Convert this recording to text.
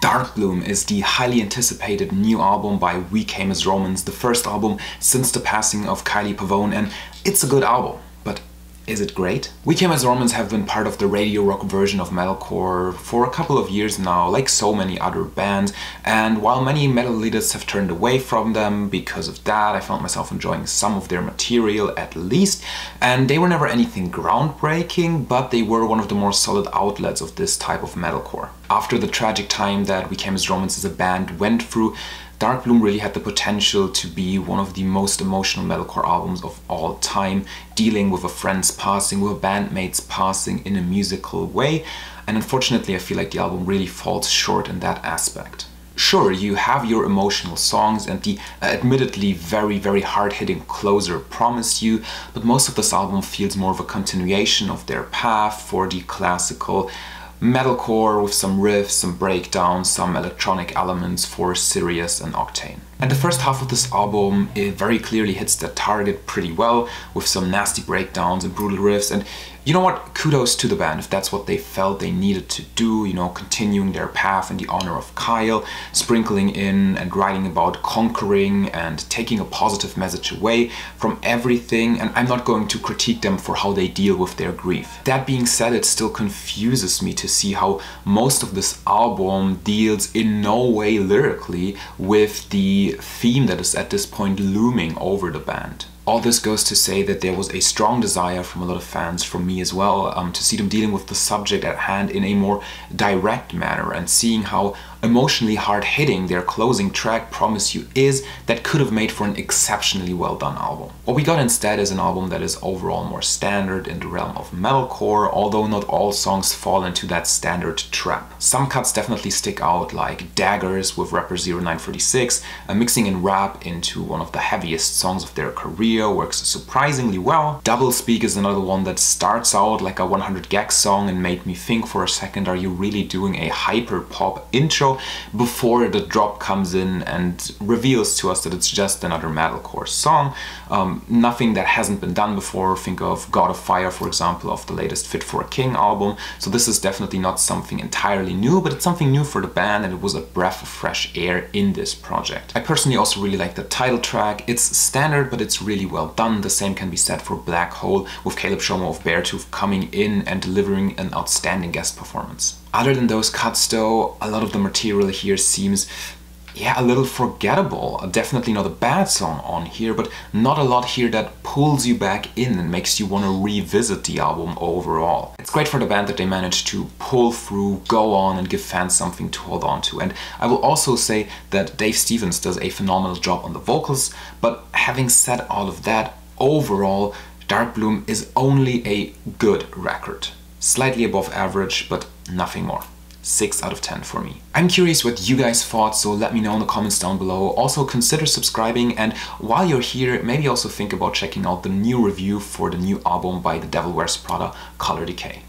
Darkbloom is the highly anticipated new album by We Came as Romans, the first album since the passing of Kylie Pavone, and it's a good album. But is it great? We Came as Romans have been part of the radio rock version of metalcore for a couple of years now, like so many other bands, and while many metal leaders have turned away from them because of that, I found myself enjoying some of their material at least, and they were never anything groundbreaking, but they were one of the more solid outlets of this type of metalcore. After the tragic time that We Came as Romans as a band went through, Darkbloom really had the potential to be one of the most emotional metalcore albums of all time, dealing with a friend's passing, with a bandmate's passing in a musical way, and unfortunately I feel like the album really falls short in that aspect. Sure, you have your emotional songs and the admittedly very hard-hitting closer Promise You, but most of this album feels more of a continuation of their path for the classical metalcore with some riffs, some breakdowns, some electronic elements for Sirius and Octane. And the first half of this album, it very clearly hits the target pretty well, with some nasty breakdowns and brutal riffs, and you know what, kudos to the band if that's what they felt they needed to do, you know, continuing their path in the honor of Kyle, sprinkling in and writing about conquering and taking a positive message away from everything, and I'm not going to critique them for how they deal with their grief. That being said, it still confuses me to see how most of this album deals in no way lyrically with the theme that is at this point looming over the band. All this goes to say that there was a strong desire from a lot of fans, from me as well, to see them dealing with the subject at hand in a more direct manner, and seeing how emotionally hard-hitting their closing track Promise You is, that could have made for an exceptionally well done album. What we got instead is an album that is overall more standard in the realm of metalcore, although not all songs fall into that standard trap. Some cuts definitely stick out, like Daggers with rapper 0936, mixing in rap into one of the heaviest songs of their career works surprisingly well. Doublespeak is another one that starts out like a 100 gag song and made me think for a second, are you really doing a hyper pop intro, before the drop comes in and reveals to us that it's just another metalcore song. Nothing that hasn't been done before. Think of God of Fire, for example, of the latest Fit for a King album. So this is definitely not something entirely new, but it's something new for the band, and it was a breath of fresh air in this project. I personally also really like the title track. It's standard, but it's really well done. The same can be said for Black Hole, with Caleb Shomo of Beartooth coming in and delivering an outstanding guest performance. Other than those cuts though, a lot of the material here seems, yeah, a little forgettable. Definitely not a bad song on here, but not a lot here that pulls you back in and makes you want to revisit the album overall. It's great for the band that they managed to pull through, go on, and give fans something to hold on to. And I will also say that Dave Stevens does a phenomenal job on the vocals, but having said all of that, overall, Darkbloom is only a good record. Slightly above average, but nothing more. 6 out of 10 for me. I'm curious what you guys thought, so let me know in the comments down below. Also consider subscribing, and while you're here, maybe also think about checking out the new review for the new album by The Devil Wears Prada, Color Decay.